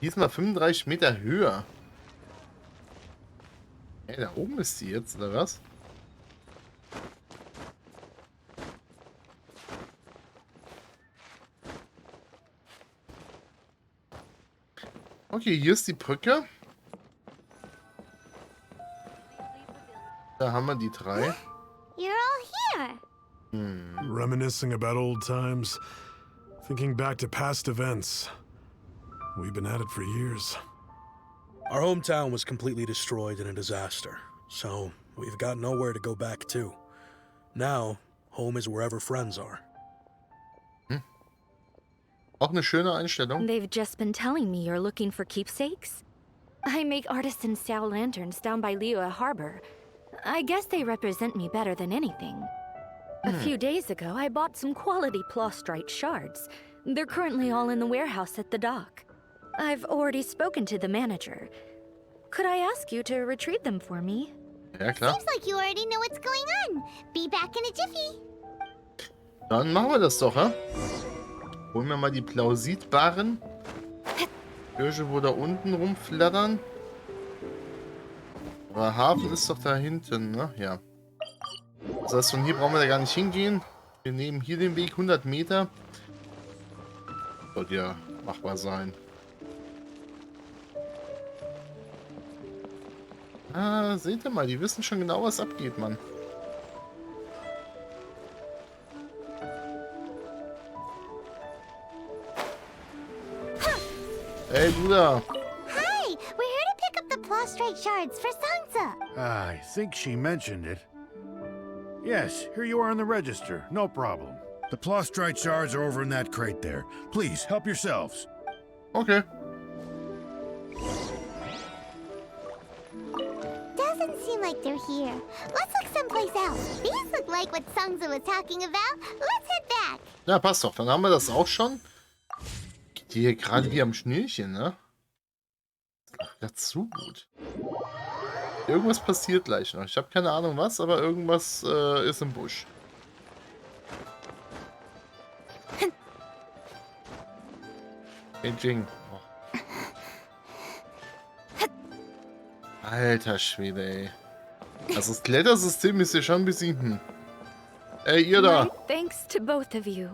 Diesmal 35 Meter höher. Hey, da oben ist sie jetzt, oder was? Okay, hier ist die Brücke. Da haben wir die 3. You're all here. Reminiscing about old times, thinking back to past events. We've been at it for years. Our hometown was completely destroyed in a disaster, so we've got nowhere to go back to. Now, home is wherever friends are. Auch eine schöne Einstellung. They've just been telling me you're looking for keepsakes. I make artisan style lanterns down by Liyue Harbor. I guess they represent me better than anything. A few days ago, I bought some quality plastrite shards. They're currently all in the warehouse at the dock. I've already spoken to the manager. Could I ask you to retrieve them for me? Ja, klar. Seems like you already know what's going on. Be back in a jiffy. Dann machen wir das doch, hä? Holen wir mal die Plausidbaren. Hirsche, wo da unten rumflattern. Aber Hafen ist doch da hinten, ne? Ja. Das heißt, von hier brauchen wir da gar nicht hingehen. Wir nehmen hier den Weg 100 Meter. Sollte ja machbar sein. Ah, seht ihr mal, die wissen schon genau, was abgeht, Mann. Hey, du da. Hi, we're here to pick up the plastrite shards for Sansa. I think she mentioned it. Yes, here you are on the register. No problem. The plastrite shards are over in that crate there. Please, help yourselves. Okay. Doesn't seem like they're here. Let's look someplace else. These look like what Sansa was talking about. Let's head back. Ja, passt doch. Dann haben wir das auch schon. Geht hier gerade wie am Schnürchen, ne? Das ist zu gut. Irgendwas passiert gleich noch. Ich habe keine Ahnung was, aber irgendwas ist im Busch. Beijing. Oh. Alter Schwede, ey. Also das Klettersystem ist hier schon ein bisschen... Ey, ihr da! My thanks to both of you.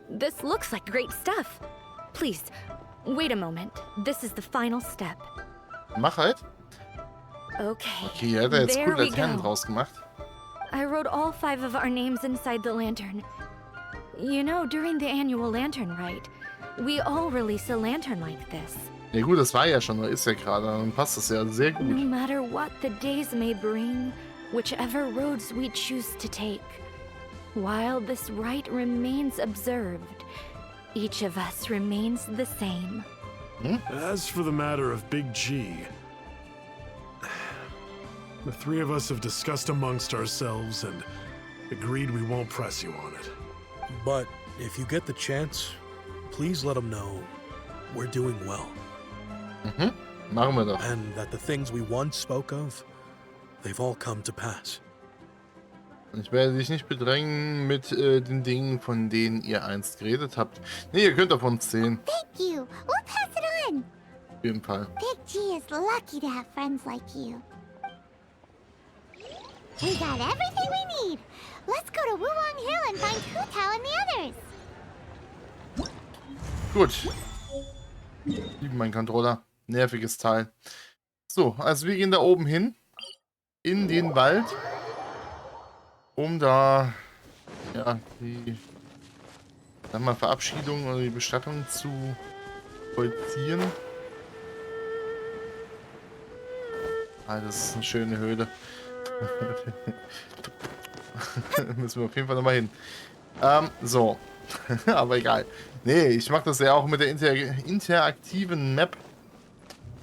This looks like great stuff. Please, wait a moment. This is the final step. Mach halt. Okay, Okay, er hat jetzt there cool we Laternen go. draus gemacht. I wrote all 5 of our names inside the lantern. You know, during the annual lantern rite, we all release a lantern like this. Ja gut, das war ja schon, oder ist ja gerade. Dann passt das ja sehr No gut. matter what the days may bring, whichever roads we choose to take, while this rite remains observed, each of us remains the same. As for the matter of Big G, the 3 of us have discussed amongst ourselves and agreed we won't press you on it. But if you get the chance, please let them know we're doing well. Machen wir doch. And that the things we once spoke of, they've all come to pass. Ich werde dich nicht bedrängen mit den Dingen, von denen ihr einst geredet habt. Nee, ihr könnt davon 10. Thank you. We'll pass it on. Auf jeden Fall. Big G is lucky to have friends like you. We got everything we need. Let's go to Wulong Hill and find Hu Tao and the others. Gut. Lieben mein Controller. Nerviges Teil. So, also wir gehen da oben hin. In den Wald. Um da ja, die sag mal, Verabschiedung oder die Bestattung zu vollziehen. Ah, das ist eine schöne Höhle. Müssen wir auf jeden Fall nochmal hin. So. Aber egal. Nee, ich mache das ja auch mit der interaktiven Map,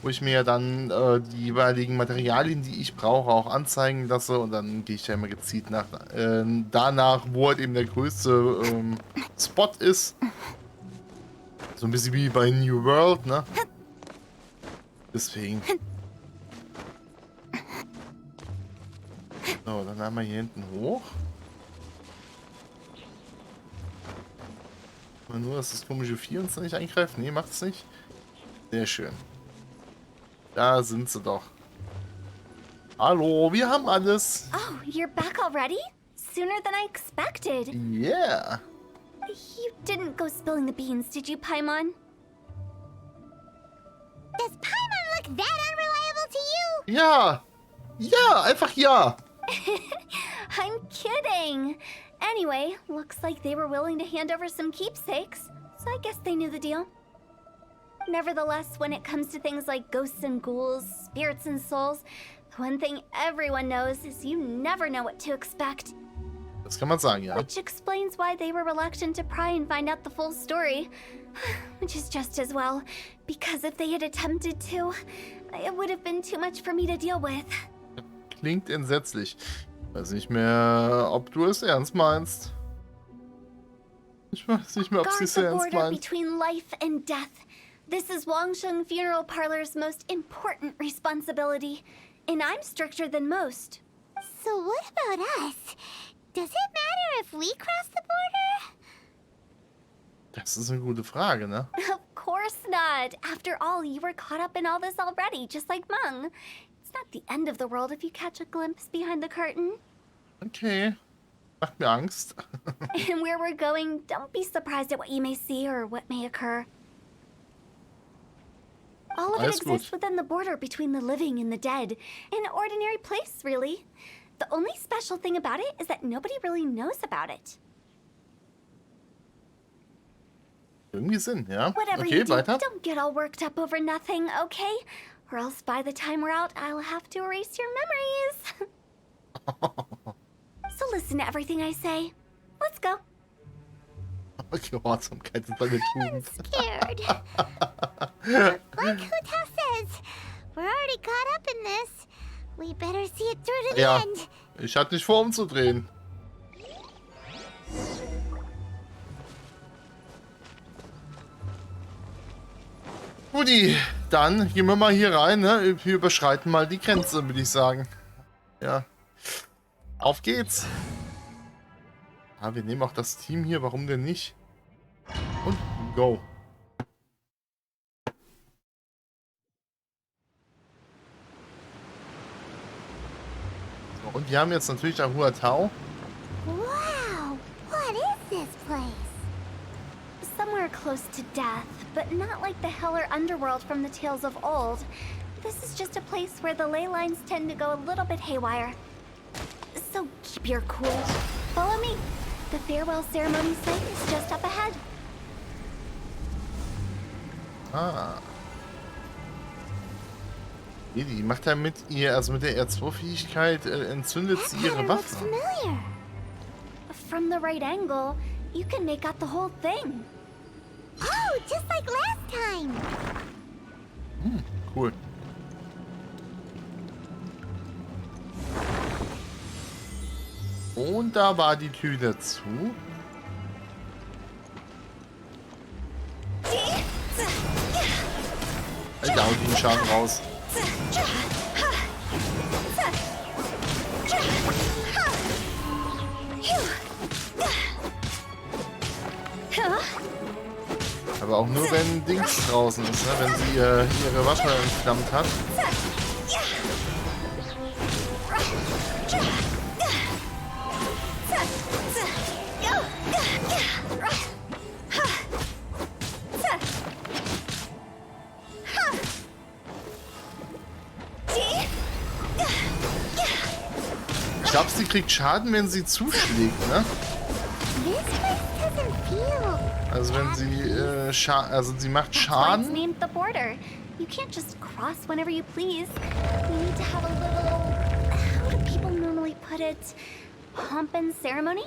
wo ich mir ja dann die jeweiligen Materialien, die ich brauche, auch anzeigen lasse. Und dann gehe ich ja immer gezielt danach, wo halt eben der größte Spot ist. So ein bisschen wie bei New World, ne? Deswegen. So, dann einmal hier hinten hoch. Mal nur, dass das komische Vieh uns nicht eingreift. Nee, macht's nicht. Sehr schön. Da sind sie doch. Hallo, wir haben alles. Oh, you're back already? Sooner than I expected. Yeah. You didn't go spilling the beans, did you, Paimon? Does Paimon look that unreliable to you? Ja. Ja, einfach ja. I'm kidding. Anyway, looks like they were willing to hand over some keepsakes, so I guess they knew the deal. Nevertheless, when it comes to things like ghosts and ghouls, spirits and souls, the one thing everyone knows is you never know what to expect. Das kann man sagen, ja. Which explains why they were reluctant to pry and find out the full story. Which is just as well, because if they had attempted to, it would have been too much for me to deal with. Klingt entsetzlich. Weiß nicht mehr, ob du es ernst meinst. Ich weiß nicht mehr, ob sie Guard es the ernst border meint. between life and death. This is Wangsheng Funeral Parlor's most important responsibility, and I'm stricter than most. So what about us? Does it matter if we cross the border? Das ist eine gute Frage, ne? Of course not. After all, you were caught up in all this already, just like Meng. It's not the end of the world if you catch a glimpse behind the curtain. Okay. Macht mir Angst. And where we're going, don't be surprised at what you may see or what may occur. All of it Alles exists gut. within the border between the living and the dead. An ordinary place, really. The only special thing about it is that nobody really knows about it. Irgendwie Sinn, ja? Whatever Okay, you do, weiter. don't get all worked up over nothing, okay? Or else by the time we're out, I'll have to erase your memories. So listen to everything I say. Let's go. Gehorsamkeit ist eine I'm Tugend. scared. Like Huta says, we're already caught up in this. We better see it through to the Ja, end. ich hatte nicht vor, umzudrehen. Guti, dann gehen wir mal hier rein, ne? Wir überschreiten mal die Grenze, würde ich sagen. Ja. Auf geht's. Ah, wir nehmen auch das Team hier, warum denn nicht? Und go. So, und wir haben jetzt natürlich auch Huatao. Wow, what is this place? Somewhere close to death, but not like the hell or underworld from the tales of old. This is just a place where the ley lines tend to go a little bit haywire. So keep your cool. Follow me. The farewell ceremony site is just up ahead. Ah. Die macht ja mit ihr, also mit der R2-Fähigkeit, entzündet sie ihre Pattern looks Waffe. familiar. From the right angle, you can make out the whole thing. Oh, just like last time. Cool. Und da war die Tür dazu. Da haut den Schaden raus. Aber auch nur, wenn Dings draußen ist, ne? Wenn sie ihre Waffe entflammt hat. Ich glaube, sie kriegt Schaden, wenn sie zuschlägt, ne? This place doesn't feel. Also wenn sie sie macht That's why it's Schaden. named the border. You can't just cross whenever you please. You need to have a little. How do people normally put it? Pomp and ceremony?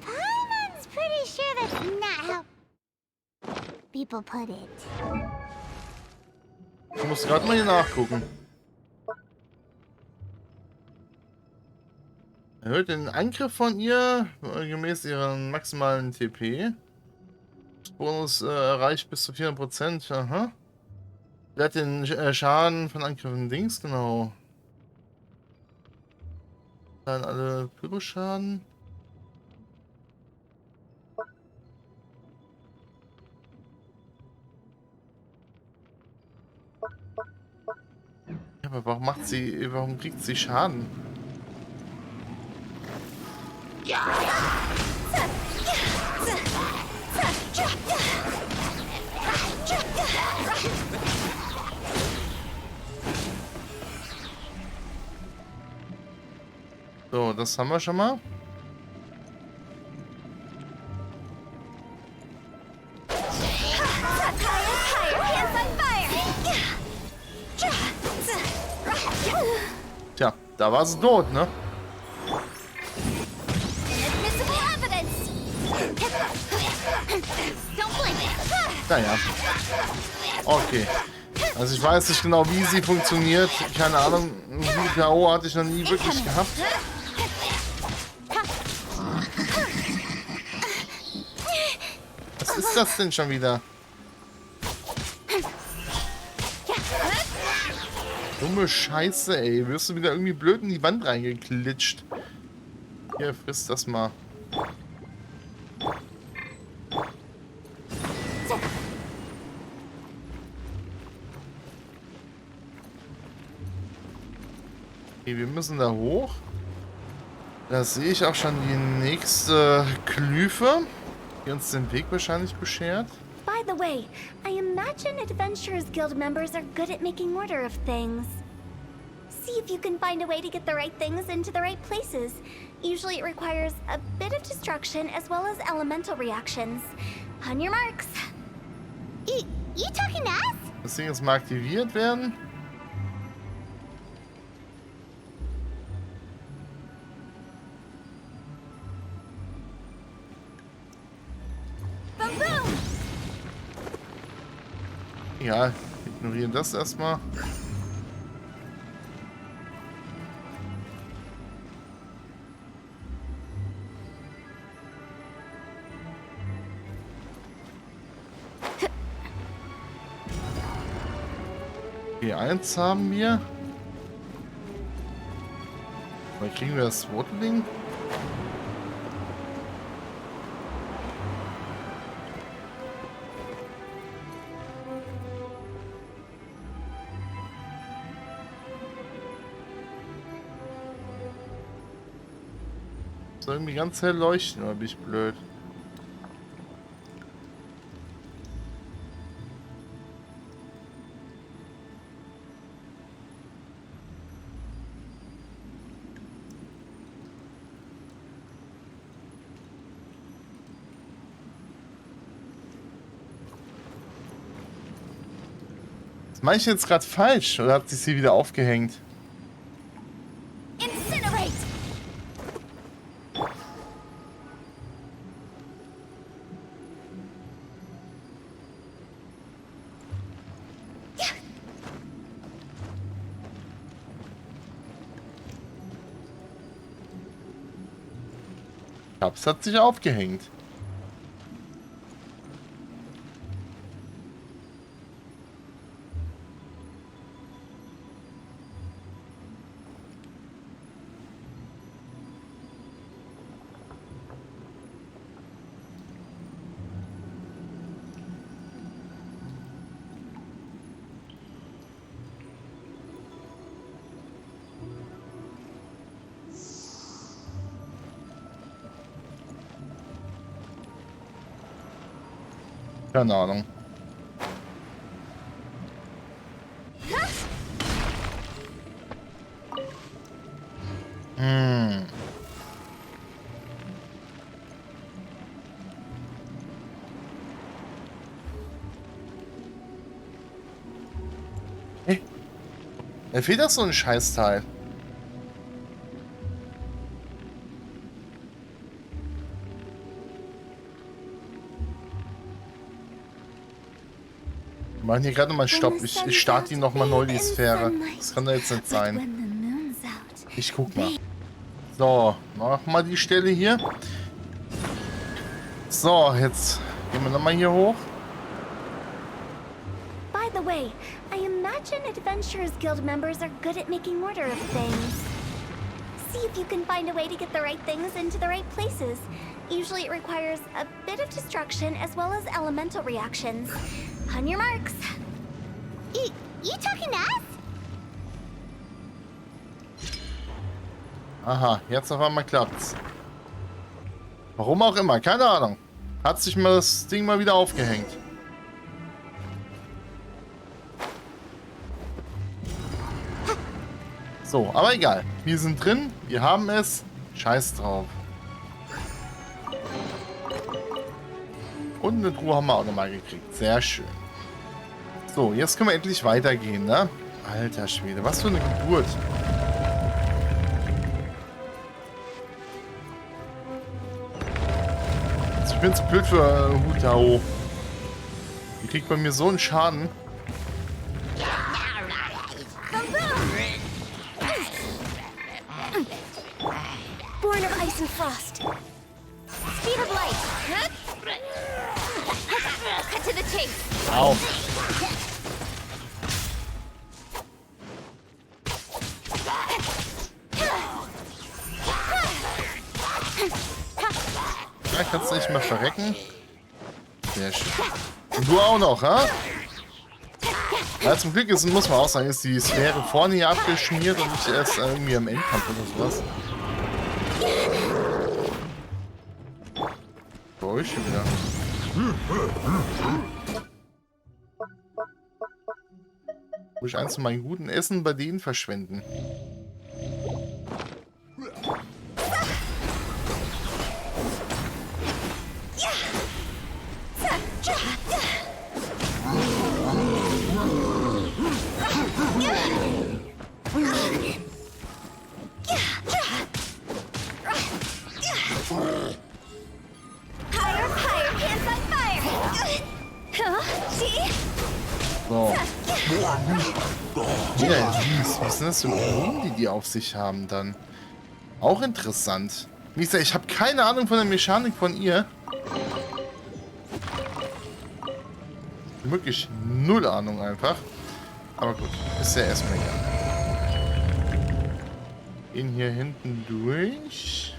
Paimon's pretty sure that's not how people put it. Ich muss gerade mal hier nachgucken. Erhöht den Angriff von ihr gemäß ihren maximalen TP. Bonus erreicht bis zu 400%. Aha. Der hat den Schaden von Angriffen Dings, genau. Dann alle Pyroschaden. Ja, aber warum kriegt sie Schaden? So, das haben wir schon mal. Tja, da war sie tot, ne? Naja. Okay. Also ich weiß nicht genau, wie sie funktioniert. Keine Ahnung. K.O. hatte ich noch nie wirklich gehabt. Was ist das denn schon wieder? Dumme Scheiße, ey. Wirst du wieder irgendwie blöd in die Wand reingeklitscht. Hier, frisst das mal. Okay, wir müssen da hoch. Da sehe ich auch schon die nächste Glyphe, die uns den Weg wahrscheinlich beschert. By the way, I imagine Adventurers Guild members are good at making order of things. See if you can find a way to get the right things into the right places. Usually it requires a bit of destruction as well as elemental reactions. On your marks. You talking to us? Das Ding jetzt mal aktiviert werden. Boom, boom. Ja, ignorieren das erstmal. G1 haben wir. Mal kriegen wir das Wurdeling? Soll irgendwie ganz hell leuchten, oder bin ich blöd? Das mache ich jetzt gerade falsch, oder hat sie wieder aufgehängt? Incinerate. Ich glaube, es hat sich aufgehängt. Keine Ahnung. Hey. Da fehlt doch so ein Scheißteil. Wir machen hier gerade mal Stopp. Ich starte ihn nochmal neu, die Sphäre. Das kann da jetzt nicht sein. Ich guck mal. So, mach mal die Stelle hier. So, jetzt gehen wir nochmal hier hoch. By the way, I imagine Adventurers Guild members are good at making order of things. See if you can find a way to get the right things into the right places. Usually it requires a bit of destruction as well as elemental reactions. On your marks. You talking to us? Aha, jetzt auf einmal klappt's. Warum auch immer, keine Ahnung. Hat sich mal das Ding mal wieder aufgehängt. So, aber egal. Wir sind drin, wir haben es. Scheiß drauf. Und eine Truhe haben wir auch nochmal gekriegt. Sehr schön. So, jetzt können wir endlich weitergehen, ne? Alter Schwede, was für eine Geburt. Ich bin zu blöd für Hutao. Die kriegt bei mir so einen Schaden. Born of ice and frost. Speed of light. Cut to the chase. Au. Ja, kannst du nicht mehr verrecken. Sehr schön. Und du auch noch, ha? Ja, zum Glück ist, muss man auch sagen, ist die Sphäre vorne hier abgeschmiert und nicht erst irgendwie am Endkampf oder sowas. Bei euch schon wieder. Muss ich eins von meinen guten Essen bei denen verschwenden? So. Ja, süß. Was sind das für Blumen, die auf sich haben dann? Auch interessant. Wie gesagt, ich habe keine Ahnung von der Mechanik von ihr. Wirklich null Ahnung einfach. Aber gut, ist ja erstmal egal. Gehen hier hinten durch.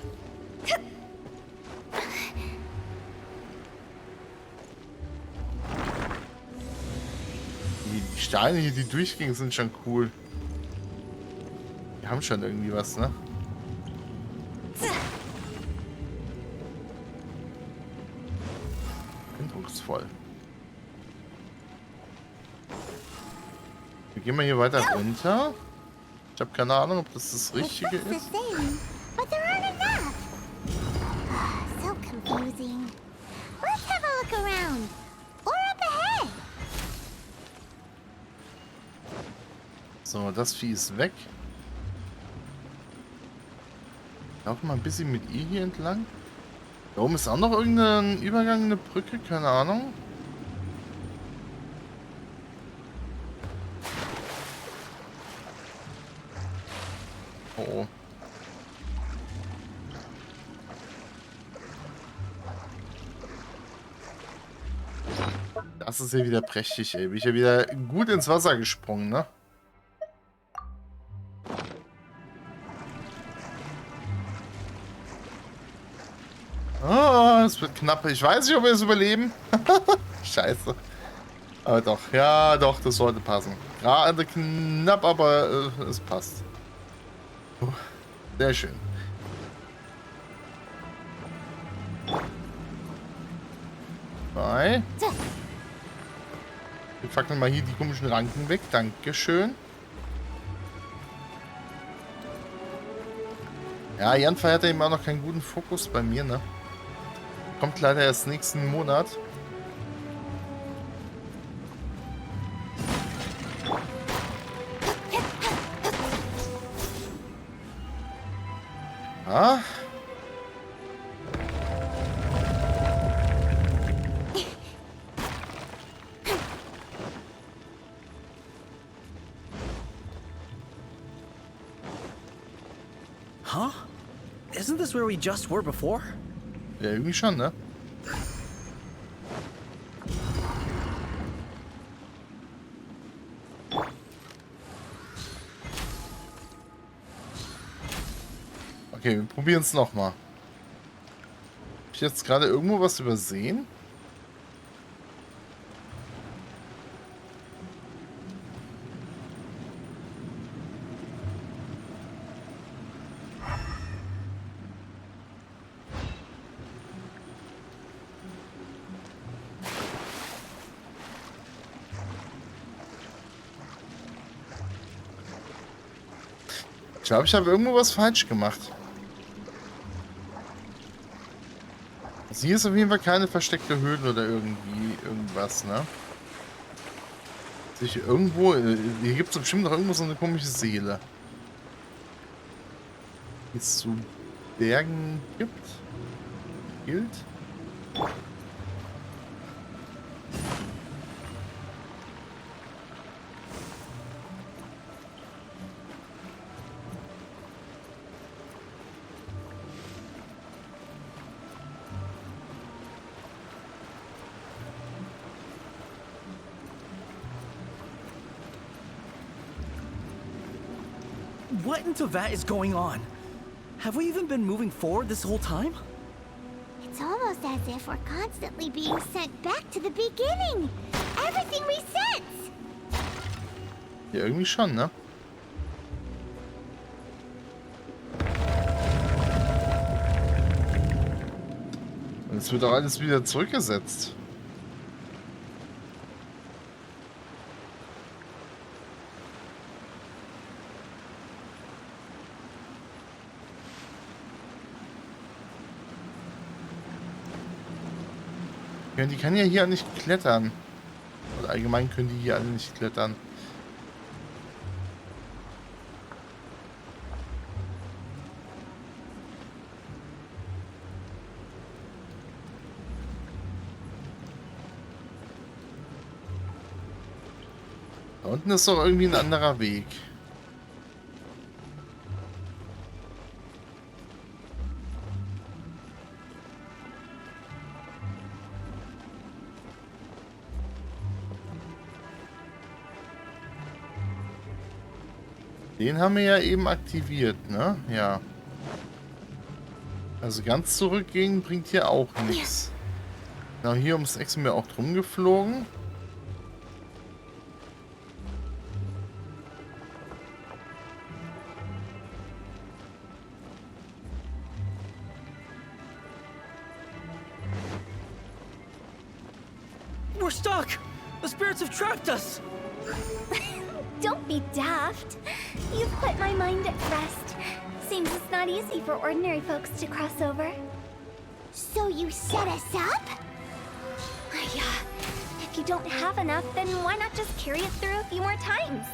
Die Steine hier, die durchgingen, sind schon cool. Die haben schon irgendwie was, ne? Eindrucksvoll. Wir gehen mal hier weiter runter. Ich habe keine Ahnung, ob das das Richtige ist. So confusing. Let's have a look around. Or up ahead. So, das Vieh ist weg. Laufen wir mal ein bisschen mit ihr hier entlang. Da oben ist auch noch irgendein Übergang, eine Brücke, keine Ahnung. Oh. Das ist ja wieder prächtig, ey. Bin ich ja wieder gut ins Wasser gesprungen, ne? Oh, es wird knapp. Ich weiß nicht, ob wir es überleben. Scheiße. Aber doch, ja, doch, das sollte passen. Gerade knapp, aber es passt. Sehr schön. Zwei. Wir fackeln mal hier die komischen Ranken weg. Dankeschön. Ja, Janfa hat ja immer noch keinen guten Fokus bei mir, ne? Kommt leider erst nächsten Monat. Ah. Huh? Isn't this where we just were before? Ja, irgendwie schon, ne? Okay, wir probieren es nochmal. Habe ich jetzt gerade irgendwo was übersehen? glaube, ich habe irgendwo was falsch gemacht. Also hier ist auf jeden Fall keine versteckte Höhle oder irgendwie irgendwas, ne? Sich irgendwo... Hier gibt es bestimmt noch irgendwo so eine komische Seele. Die es zu Bergen gibt. Gilt. What in Teyvat is going on? Have we even been moving forward this whole time? It's almost as if we're constantly being sent back to the beginning. Everything resets. Ja, irgendwie schon, ne? Und jetzt wird auch alles wieder zurückgesetzt. Ja, die kann ja hier nicht klettern. Oder allgemein können die hier alle nicht klettern. Da unten ist doch irgendwie ein anderer Weg. Den haben wir ja eben aktiviert, ne? Ja. Also ganz zurückgehen bringt hier auch nichts. Genau, hier ums Eck sind wir auch drum geflogen. We're stuck! The spirits have trapped us! Don't be daft. You've put my mind at rest. Seems it's not easy for ordinary folks to cross over. So you set us up? Yeah. If you don't have enough, then why not just carry it through a few more times?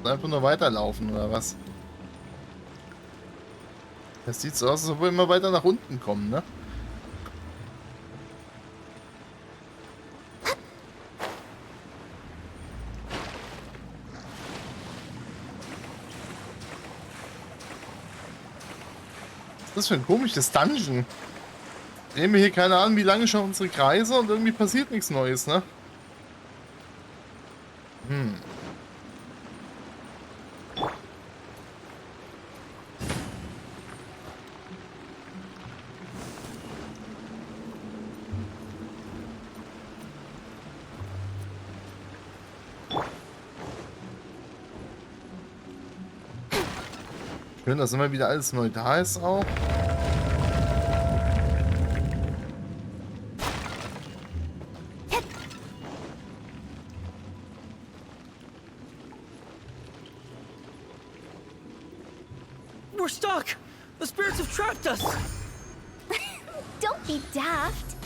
Einfach nur weiterlaufen, oder was? Das sieht so aus, als ob wir immer weiter nach unten kommen, ne? Was ist das für ein komisches Dungeon? Drehen wir hier keine Ahnung, wie lange schon unsere Kreise und irgendwie passiert nichts Neues, ne? Hm. Schön, dass immer wieder alles neu da ist auch. We're stuck! The spirits have trapped us! Don't be daft.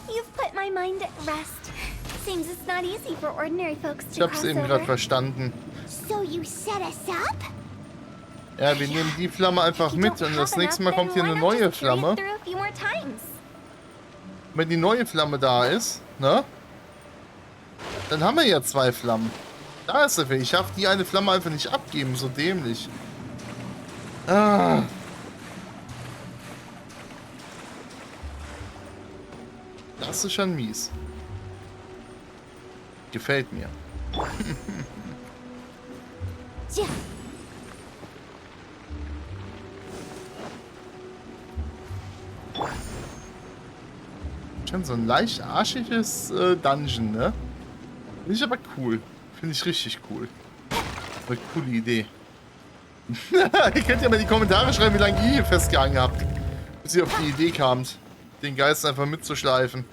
You've put my mind at rest. Seems it's not easy for ordinary folks Ich to hab's cross eben gerade over. verstanden. So you set us up? Ja, wir nehmen die Flamme einfach mit und das nächste Mal kommt hier eine neue Flamme. Wenn die neue Flamme da ist, ne? Dann haben wir ja 2 Flammen. Da ist der Weg. Ich darf die eine Flamme einfach nicht abgeben, so dämlich. Ah. Das ist schon mies. Gefällt mir. Ja. Schon so ein leicht arschiges Dungeon, ne? Finde ich aber cool. Finde ich richtig cool. Eine coole Idee. Ihr könnt ja mal in die Kommentare schreiben, wie lange ihr hier festgehangen habt. Bis ihr auf die Idee kamt, den Geist einfach mitzuschleifen.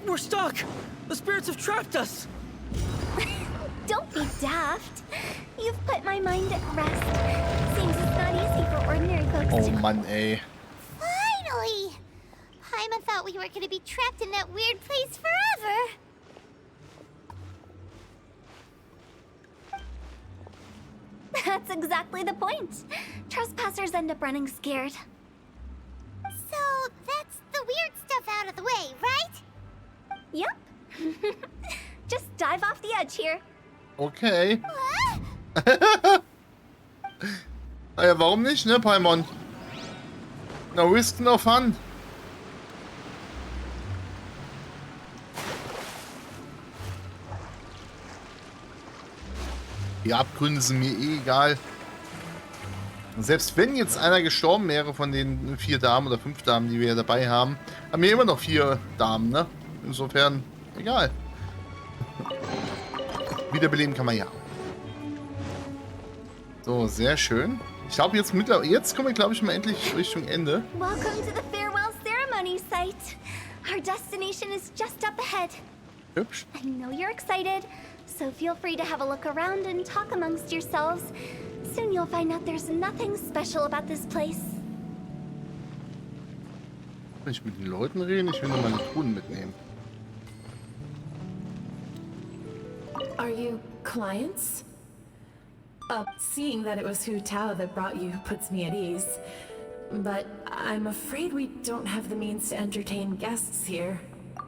We're stuck! The spirits have trapped us! Don't be daft. You've put my mind at rest. Seems it's not easy for ordinary folks Oh to... Mann, ey. Finally! Paimon thought we were gonna be trapped in that weird place forever. That's exactly the point. Trespassers end up running scared. So that's the weird stuff out of the way, right? Yep. Just dive off the edge here. Okay. What? Ja, warum nicht, ne, Paimon? No risk, no fun. Die Abgründe sind mir eh egal. Und selbst wenn jetzt einer gestorben wäre von den 4 Damen oder 5 Damen, die wir dabei haben, haben wir immer noch 4 Damen, ne? Insofern, egal. Wiederbeleben kann man ja. So, sehr schön. Ich glaube, jetzt kommen wir, glaube ich, mal endlich Richtung Ende. Welcome to the farewell ceremony site. Our destination is just up ahead. Hübsch. I know you're excited, so feel free to have a look around and talk amongst yourselves. Soon you'll find out there's nothing special about this place. Will ich mit den Leuten reden? Ich will nur meine Truhen mitnehmen. Are you clients? Seeing that it was Hu Tao that brought you puts me at ease. But I'm afraid we don't have the means to entertain guests here.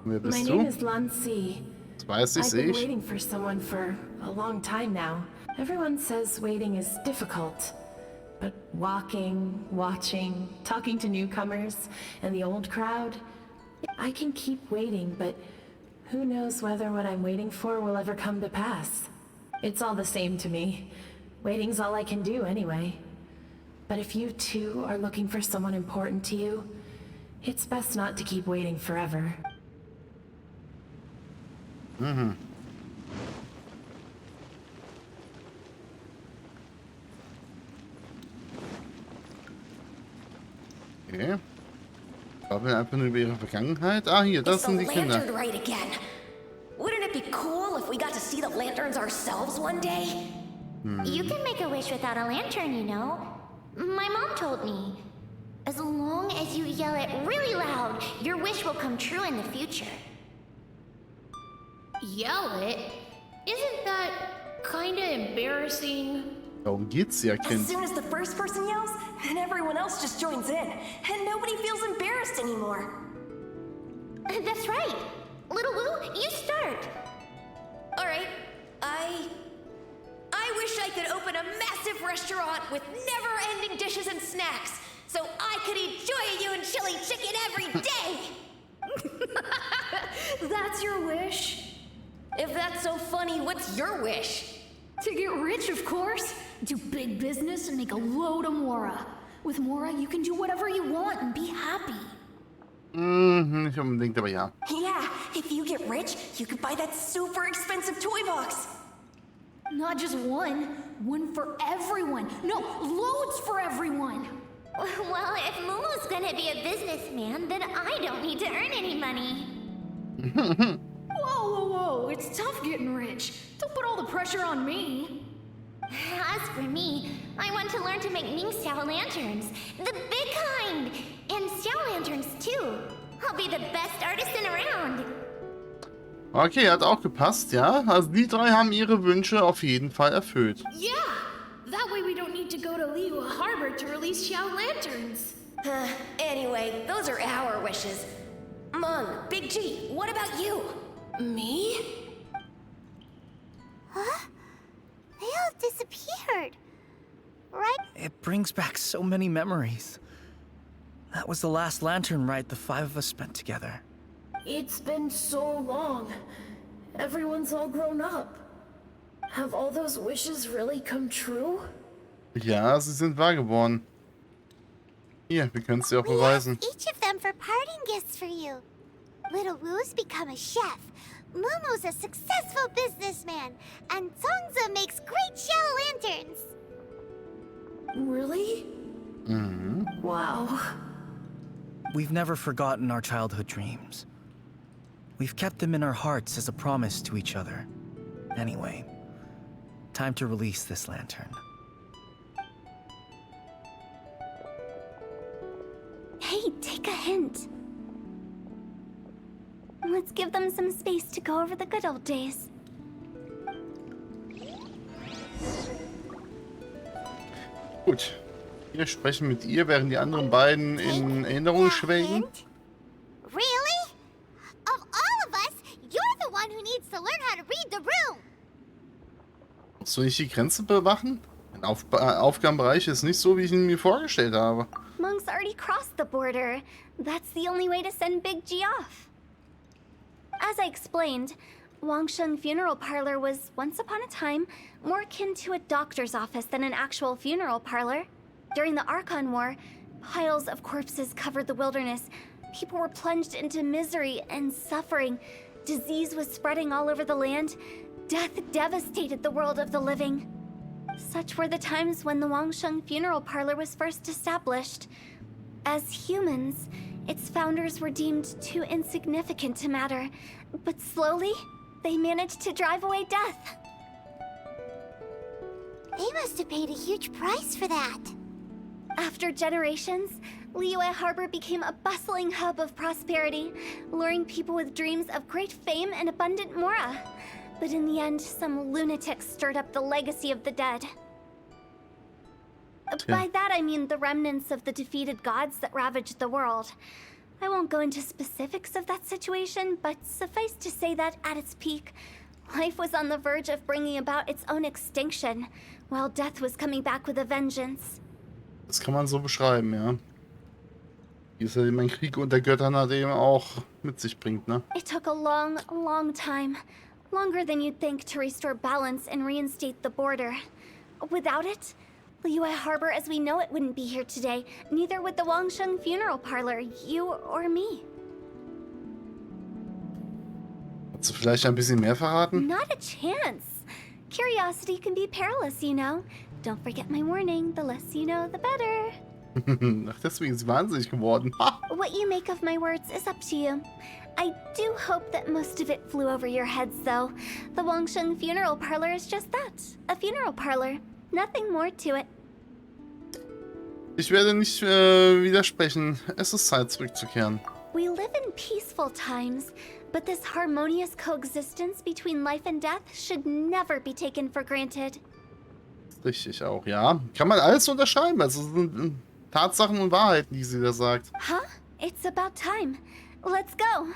Wer bist My du? name is Lan Si. Das weiß ich, I've sehe been ich. waiting for someone for a long time now. Everyone says waiting is difficult. But walking, watching, talking to newcomers and the old crowd, I can keep waiting, but who knows whether what I'm waiting for will ever come to pass. It's all the same to me. Waiting's all I can do anyway. But if you too are looking for someone important to you, it's best not to keep waiting forever. Mhm. Okay. Sprachen wir einfach nur über ihre Vergangenheit. Ah, hier, das sind die Kinder. Lantern right again. Wouldn't it be cool if we got to see the lanterns ourselves one day? You can make a wish without a lantern, you know. My mom told me. As long as you yell it really loud, your wish will come true in the future. Yell it? Isn't that kinda embarrassing? Darum geht's ja, As Kind. soon as the first person yells, then everyone else just joins in, and nobody feels embarrassed anymore. That's right. Little Wu, you start. All right, I wish I could open a massive restaurant with never-ending dishes and snacks, so I could enjoy you and chili chicken every day. That's your wish? If that's so funny, what's your wish? To get rich, of course. Do big business and make a load of Mora. With Mora, you can do whatever you want and be happy. Nicht unbedingt, aber ja. Yeah, if you get rich, you could buy that super expensive toy box. Not just one. One for everyone. No, loads for everyone. Well, if Momo's gonna be a businessman, then I don't need to earn any money. Whoa, whoa, whoa. It's tough getting rich. Don't put all the pressure on me. As for me, I want to learn to make Ming Xiao lanterns. The big kind! And Xiao lanterns too. I'll be the best artisan around. Okay, hat auch gepasst, ja. Also die 3 haben ihre Wünsche auf jeden Fall erfüllt. Yeah! That way we don't need to go to Liyue Harbor to release Xiao lanterns. Anyway, those are our wishes. Mung, Big G, what about you? Me? Huh? They all disappeared. Right? It brings back so many memories. That was the last lantern ride the 5 of us spent together. It's been so long. Everyone's all grown up. Have all those wishes really come true? Ja, sie sind wahr geworden. Hier, wir können es dir auch beweisen. Each of them for parting gifts for you. Little Wu's become a chef. Momo's a successful businessman. And Zongza makes great Xiao lanterns. Really? Wow. We've never forgotten our childhood dreams. We've kept them in our hearts as a promise to each other. Anyway, time to release this lantern. Hey, take a hint. Let's give them some space to go over the good old days. Gut. Wir sprechen mit ihr, während die anderen beiden in Erinnerung schwelgen. Really? Of all of us, you're the one who needs to learn how to read the room. Soll ich die Grenze bewachen? Mein Aufgabenbereich ist nicht so, wie ich ihn mir vorgestellt habe. Monk's already crossed the border. That's the only way to send Big G off. As I explained, Wangsheng Funeral Parlor was, once upon a time, more akin to a doctor's office than an actual funeral parlor. During the Archon War, piles of corpses covered the wilderness. People were plunged into misery and suffering. Disease was spreading all over the land. Death devastated the world of the living. Such were the times when the Wangsheng Funeral Parlor was first established. As humans, its founders were deemed too insignificant to matter, but slowly, they managed to drive away death. They must have paid a huge price for that. After generations, Liyue Harbor became a bustling hub of prosperity, luring people with dreams of great fame and abundant mora. But in the end, some lunatics stirred up the legacy of the dead. By that I mean the remnants of the defeated gods that ravaged the world. I won't go into specifics of that situation, but suffice to say that at its peak, life was on the verge of bringing about its own extinction, while death was coming back with a vengeance. Das kann man so beschreiben, ja. Wie es ja eben ein Krieg unter Göttern halt eben auch mit sich bringt, ne? It took a long, long time. Longer than you'd think to restore balance and reinstate the border. Without it, Liyue Harbor as we know it wouldn't be here today. Neither would the Wangsheng Funeral Parlor, you or me. Kannst du vielleicht ein bisschen mehr verraten? Not a chance. Curiosity can be perilous, you know. Don't forget my warning. The less you know, the better. Ach, deswegen ist sie wahnsinnig geworden. What you make of my words is up to you. I do hope that most of it flew over your heads, though. The Wangsheng Funeral Parlor is just that. A funeral parlor. Nothing more to it. Ich werde nicht widersprechen. Es ist Zeit, zurückzukehren. We live in peaceful times, but this harmonious coexistence between life and death should never be taken for granted. Richtig auch, ja. Kann man alles unterschreiben. Also es sind Tatsachen und Wahrheiten, die sie da sagt. Huh? It's about time. Let's go.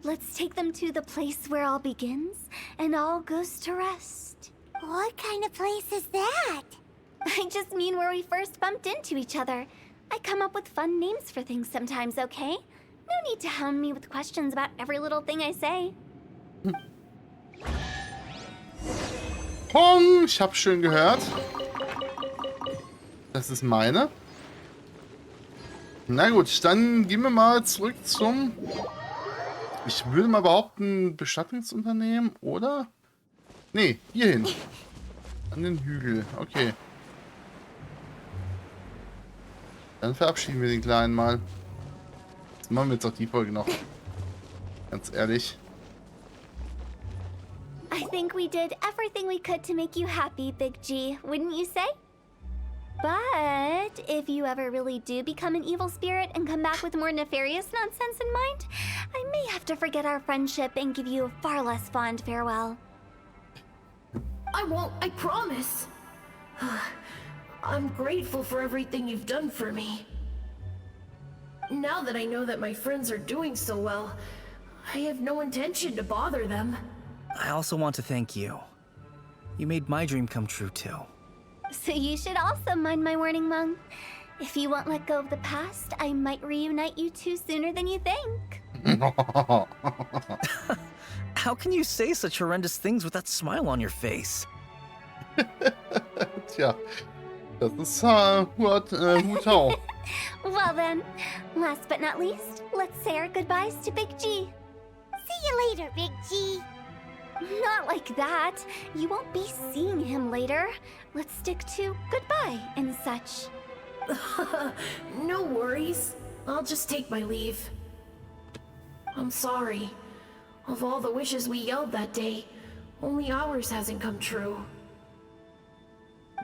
Let's take them to the place where all begins and all goes to rest. What kind of place is that? I just mean where we first bumped into each other. I come up with fun names for things sometimes, okay? No need to hound me with questions about every little thing I say. Pong, ich hab's schön gehört. Das ist meine. Na gut, dann gehen wir mal zurück zum... Ich würde mal behaupten, Bestattungsunternehmen, oder? Nee, hierhin. An den Hügel, okay. Dann verabschieden wir den Kleinen mal. Jetzt machen wir jetzt auch die Folge noch. Ganz ehrlich. I think we did everything we could to make you happy, Big G, wouldn't you say? But if you ever really do become an evil spirit and come back with more nefarious nonsense in mind, I may have to forget our friendship and give you a far less fond farewell. I won't, I promise. I'm grateful for everything you've done for me. Now that I know that my friends are doing so well, I have no intention to bother them. I also want to thank you. You made my dream come true, too. So you should also mind my warning, Mung. If you won't let go of the past, I might reunite you two sooner than you think. How can you say such horrendous things with that smile on your face? Tja, das ist Hutau. Well then, last but not least, let's say our goodbyes to Big G. See you later, Big G. Not like that. You won't be seeing him later. Let's stick to goodbye and such. No worries. I'll just take my leave. I'm sorry. Of all the wishes we yelled that day, only ours hasn't come true.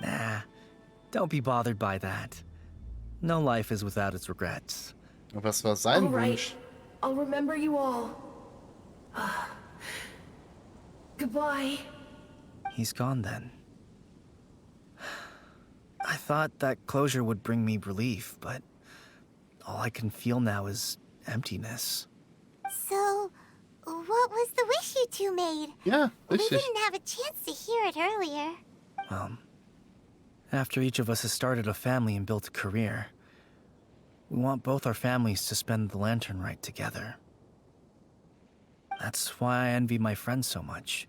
Nah, don't be bothered by that. No life is without its regrets. Was war sein All right, Wunsch? I'll remember you all. Goodbye. He's gone then. I thought that closure would bring me relief, but all I can feel now is emptiness. So, what was the wish you two made? Ja, We richtig. didn't have a chance to hear it earlier. After each of us has started a family and built a career, we want both our families to spend the lantern rite together. That's why I envy my friends so much.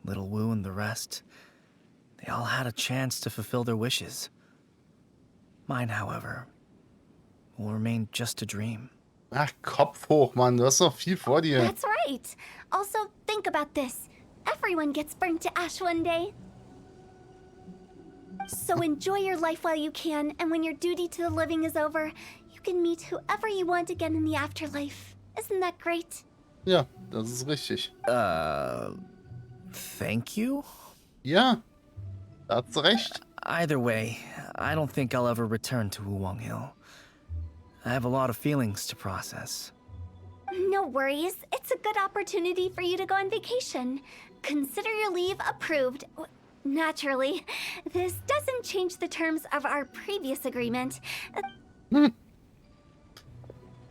Little Wu and the rest, they all had a chance to fulfill their wishes. Mine, however, will remain just a dream. Ach, Kopf hoch, Mann. Du hast noch viel vor dir. That's right. Also, think about this. Everyone gets burnt to ash one day. So enjoy your life while you can, and when your duty to the living is over, you can meet whoever you want again in the afterlife. Isn't that great? Ja, das ist richtig. Thank you? Ja, da hast du recht. Either way, I don't think I'll ever return to Wuwang Hill. I have a lot of feelings to process. No worries. It's a good opportunity for you to go on vacation. Consider your leave approved. Naturally, this doesn't change the terms of our previous agreement.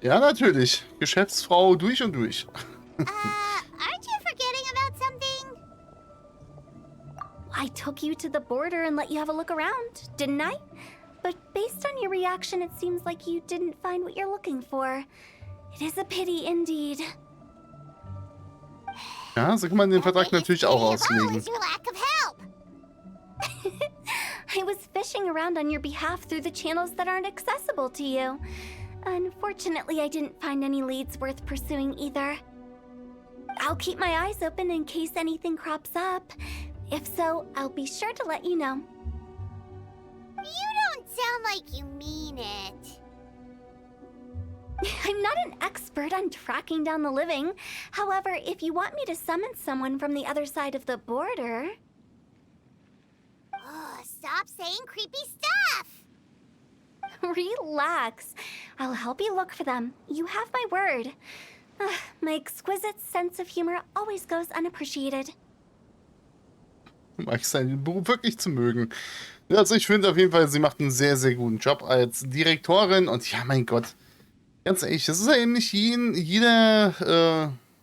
Ja, natürlich. Geschäftsfrau durch und durch. Aren't you forgetting about something? I took you to the border and let you have a look around, didn't I? But based on your reaction, it seems like you didn't find what you're looking for. It is a pity indeed. Ja, so kann man den Vertrag natürlich auch Well, auslegen. is your lack of help. I was fishing around on your behalf through the channels that aren't accessible to you. Unfortunately, I didn't find any leads worth pursuing either. I'll keep my eyes open in case anything crops up. If so, I'll be sure to let you know. You don't sound like you mean it. I'm not an expert on tracking down the living. However, if you want me to summon someone from the other side of the border... Oh, stop saying creepy stuff. Relax. I'll help you look for them. You have my word. My exquisite sense of humor always goes unappreciated. Du magst deinen Beruf wirklich zu mögen. Ja, also ich finde auf jeden Fall, sie macht einen sehr, sehr guten Job als Direktorin. Und ja, mein Gott, ganz ehrlich, das ist ja eben nicht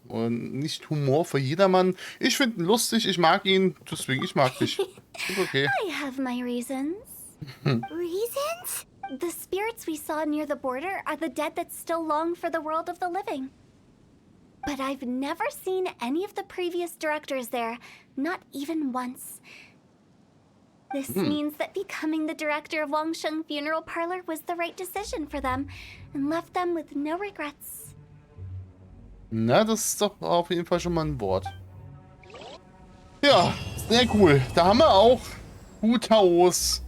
und nicht Humor für jedermann. Ich finde ihn lustig, ich mag ihn, deswegen ich mag dich. Ist okay. I have my reasons. Reasons? The spirits we saw near the border are the dead that still long for the world of the living. But I've never seen any of the previous directors there, not even once. This means that becoming the director of Wangsheng Funeral Parlor was the right decision for them and left them with no regrets. Na, das ist doch auf jeden Fall schon mal ein Wort. Ja, sehr cool. Da haben wir auch Hutaos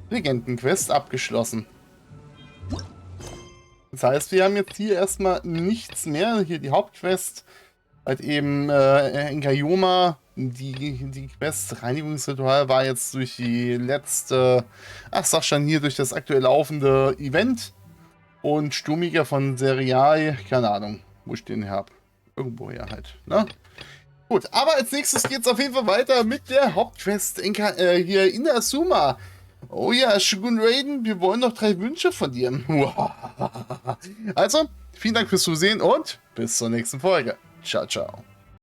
Legendenquest abgeschlossen. Das heißt, wir haben jetzt hier erstmal nichts mehr. Hier die Hauptquest. Halt eben in Gayoma. Die Quest Reinigungsritual war jetzt durch die letzte, sag schon hier, durch das aktuell laufende Event. Und Sturmiger von Serial, keine Ahnung, wo ich den habe. Irgendwo her halt, ne? Gut, aber als nächstes geht es auf jeden Fall weiter mit der Hauptquest hier in Asuma. Oh ja, Shogun Raiden, wir wollen noch 3 Wünsche von dir. Also, vielen Dank fürs Zusehen und bis zur nächsten Folge. Ciao, ciao.